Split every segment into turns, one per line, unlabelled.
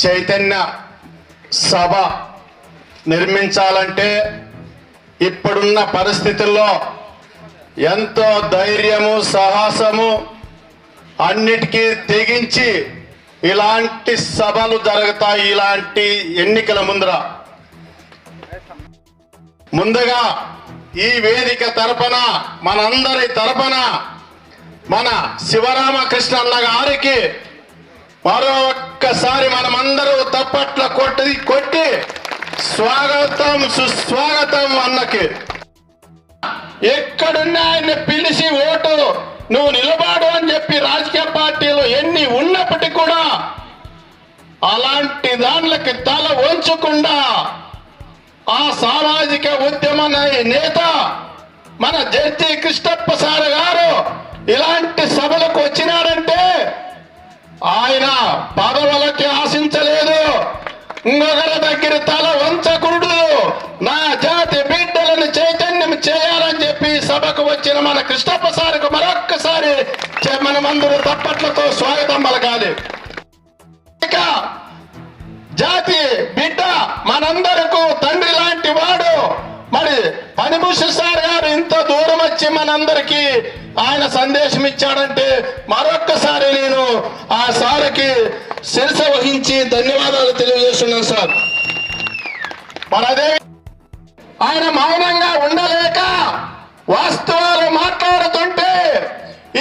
చైతన్య సభ నిర్మించాలంటే ఇప్పుడున్న పరిస్థితుల్లో ఎంతో ధైర్యము సాహసము అన్నిటికీ తెగించి ఇలాంటి సభలు జరుగుతాయి. ఇలాంటి ఎన్నికల ముందుగా ఈ వేదిక తరపున మనందరి తరపున మన శివరామకృష్ణ అన్న గారికి మరో ఒక్కసారి మనమందరూ తప్పట్ల కొట్టి స్వాగతం సుస్వాగతం అన్నకి. ఎక్కడున్నా ఆయన్ని పిలిచి ఓటు నువ్వు నిలబడు అని చెప్పి రాజకీయ పార్టీలు ఎన్ని ఉన్నప్పటికీ కూడా అలాంటి దానికి తల వంచకుండా ఆ సామాజిక ఉద్యమ నేత మన జడ్జి కృష్ణప్ప సార్ గారు ఇలాంటి సభలకు వచ్చినాడంటే ఆయన పదవులకి ఆశించలేదు, ఇంకొకరి దగ్గర తల వంచకూడదు, నా జాతి బిడ్డలను చైతన్యం చేయాలని చెప్పి సభకు వచ్చిన మన కృష్ణప్ప సార్కు మరొక్కసారి మనమందరూ తప్పట్లతో స్వాగతం పలకాలి. ఇక జాతి బిడ్డ మనందరకు తండ్రి లాంటి వాడు మరి పనిభూషణ్ సార్ గారు ఇంత దూరం వచ్చి మనందరికీ ఆయన సందేశం ఇచ్చాడంటే మరొక్కసారి నేను ఆ సార్కి శిరస వహించి ధన్యవాదాలు తెలియజేస్తున్నాను సార్. మరి అదే ఆయన మౌనంగా ఉండలేక వాస్తవాలు మాట్లాడుతుంటే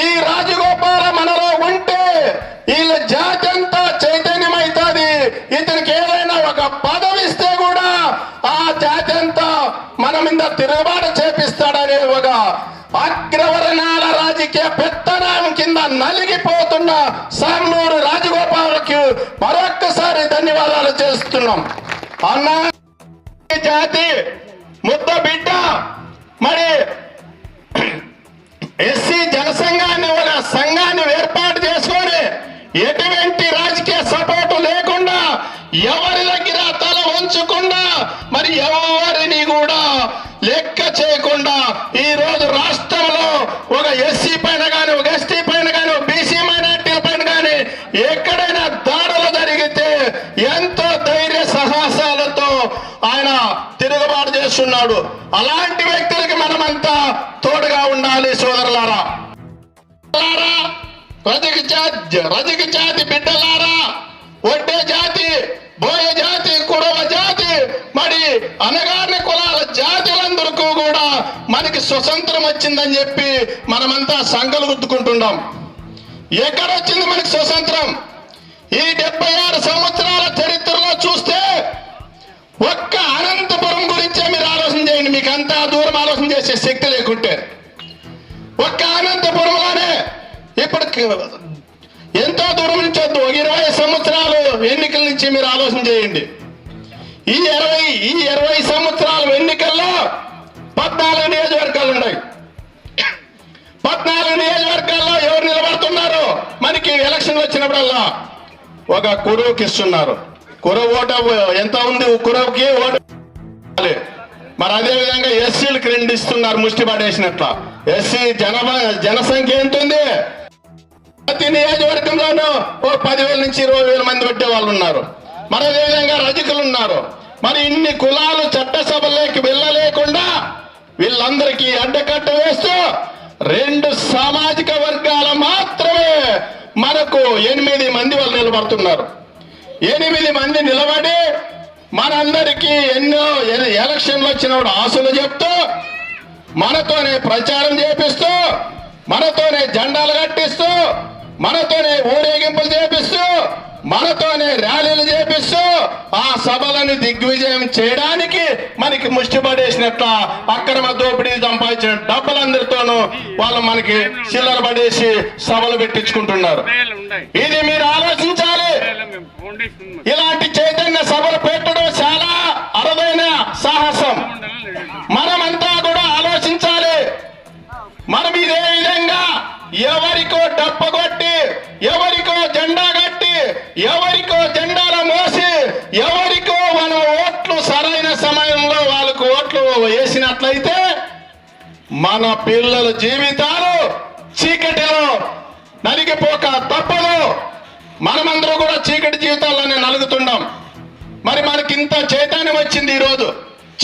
ఈ రాజగోపాల మనలో ఉంటే వీళ్ళ జాతి అంతా చైతన్యమైతుంది. ఇతనికి ఏదైనా ఒక పదవి ఇస్తే కూడా ఆ జాతి అంతా మన మీద తిరుగుబాటు చేపిస్తాడనే ఒక అగ్రవర్ణాల రాజకీయ పెత్తనం కింద నలిగిపోతున్న సామ్నూరు రాజగోపాలకి మరొక్కసారి ధన్యవాదాలు చేస్తున్నాం. అన్నా జాతి ముద్ద బిడ్డ మరి ఎస్సీ జనసంఘాన్ని ఒక సంఘాన్ని ఏర్పాటు చేసుకొని ఎటువంటి రాజకీయ సపోర్టు లేకుండా ఎవరి దగ్గర తల ఉంచకుండా మరి ఎవరిని కూడా లెక్క చేయకుండా ఈ రోజు రాష్ట్రంలో ఒక ఎస్సీ పైన కానీ ఒక ఎస్టీ పైన కానీ ఒక బీసీ మైనార్టీల పైన కానీ ఎక్కడైనా దాడులు జరిగితే ఎంతో ధైర్య సాహసాలతో ఆయన తిరుగుబాటు చేస్తున్నాడు. అలాంటి వ్యక్తులకి మనమంతా తోడుగా ఉండాలి సోదరులారా. రజక జాతి బిడ్డలారా, ఒడ్డే జాతి, బోయ జాతి, కురవ జాతి మరి అనగారిన కులాల జాతులందరికీ కూడా మనకి స్వతంత్రం వచ్చిందని చెప్పి మనమంతా సంఘాలు గుర్తుకుంటున్నాం. ఎక్కడొచ్చింది మనకి స్వతంత్రం? ఈ 76 సంవత్సరాల చరిత్రలో చూస్తే ఒక్క అనంతపురం గురించే మీరు ఆలోచన చేయండి. మీకు అంతా దూరం ఆలోచన చేసే శక్తి లేకుంటే ఒక్క అనంతపురంలోనే ఇప్పటికి ఎంతో దూరం నుంచి 20 సంవత్సరాలు ఎన్నికల నుంచి మీరు ఆలోచన చేయండి. ఈ 20 సంవత్సరాల ఎన్నికల్లో 14 నియోజకవర్గాలు ఉన్నాయి. 14 నియోజకవర్గాల్లో ఎవరు నిలబడుతున్నారు? మనకి ఎలక్షన్ వచ్చినప్పుడల్లా ఒక కురువుకి ఇస్తున్నారు. కురవు ఓటు ఎంత ఉంది? కురవుకి ఓటు. మరి అదే విధంగా ఎస్సీలకు 2 ఇస్తున్నారు ముష్టి పడేసినట్ల. ఎస్సీ జనసంఖ్య ఎంత ఉంది? ప్రతి నియోజకవర్గంలోనూ 10,000 నుంచి 20,000 మంది పెట్టే వాళ్ళు ఉన్నారు. మరి అదేవిధంగా రజకులు ఉన్నారు. మరి ఇన్ని కులాలు చట్టసభలోకి వెళ్ళలేకుండా వీళ్ళందరికీ అడ్డకట్ట వేస్తూ 2 సామాజిక వర్గాలు మాత్రమే మనకు 8 మంది వాళ్ళు నిలబడుతున్నారు. 8 మంది నిలబడి మనందరికీ ఎన్నో ఎలక్షన్లు వచ్చినప్పుడు ఆశలు చెప్తూ మనతోనే ప్రచారం చేపిస్తూ మనతోనే జెండాలు కట్టిస్తూ మనతోనే ఊరేగింపులు చేపిస్తూ మనతోనే ర్యాలీలు చేపిస్తూ ఆ సభలను దిగ్విజయం చేయడానికి మనకి ముష్టి పడేసినట్ల అక్రమ దోపిడీ సంపాదించిన డబ్బులందరితోనూ వాళ్ళు మనకి చిల్లర పడేసి సభలు పెట్టించుకుంటున్నారు. ఇది మీరు ఆలోచించాలి. ఇలాంటి చైతన్య సభలు పెట్టడం చాలా అరుదైన సాహసం. మనమంతా కూడా ఆలోచించాలి. మనం ఇదే విధంగా ఎవరికో డప్ప కొట్టి ఎవరికో జెండా కట్టి ఎవరికో జెండాల మోసి ఎవరికో మన ఓట్లు సరైన సమయంలో వాళ్ళకు ఓట్లు వేసినట్లయితే మన పిల్లల జీవితాలు చీకటిలో నలిగిపోక తప్పదు. మనమందరూ కూడా చీకటి జీవితాల్లోనే నలుగుతున్నాం. మరి మనకి ఇంత చైతన్యం వచ్చింది ఈరోజు.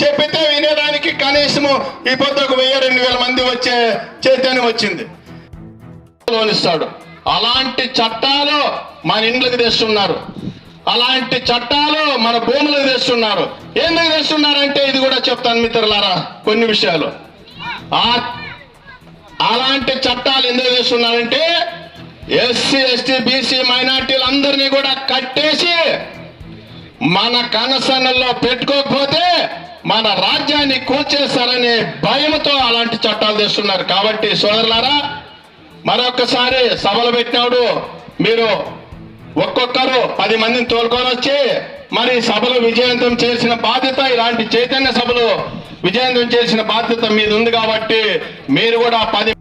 చెప్పితే వినేదానికి కనీసము ఈ పొద్దు ఒక 1000-2000 మంది వచ్చే చైతన్యం వచ్చింది. లోనిస్తాడు. అలాంటి చట్టాలు మన ఇండ్లకు తెస్తున్నారు, అలాంటి చట్టాలు మన భూములకు తెస్తున్నారు. ఎందుకు తెస్తున్నారంటే ఇది కూడా చెప్తాను మిత్రులారా కొన్ని విషయాలు. అలాంటి చట్టాలు ఎందుకు తెస్తున్నారంటే ఎస్సీ ఎస్టీ బీసీ మైనార్టీలందరినీ కూడా కట్టేసి మన కనసనల్లో పెట్టుకోకపోతే మన రాజ్యాన్ని కూల్చేస్తారనే భయంతో అలాంటి చట్టాలు తెస్తున్నారు. కాబట్టి సోదరులారా, మరొకసారి సభలు పెట్టినాడు మీరు ఒక్కొక్కరు 10 మందిని తోలుకొని వచ్చి మరి సభలు విజయవంతం చేసిన బాధ్యత, ఇలాంటి చైతన్య సభలు విజయవంతం చేసిన బాధ్యత మీద ఉంది. కాబట్టి మీరు కూడా 10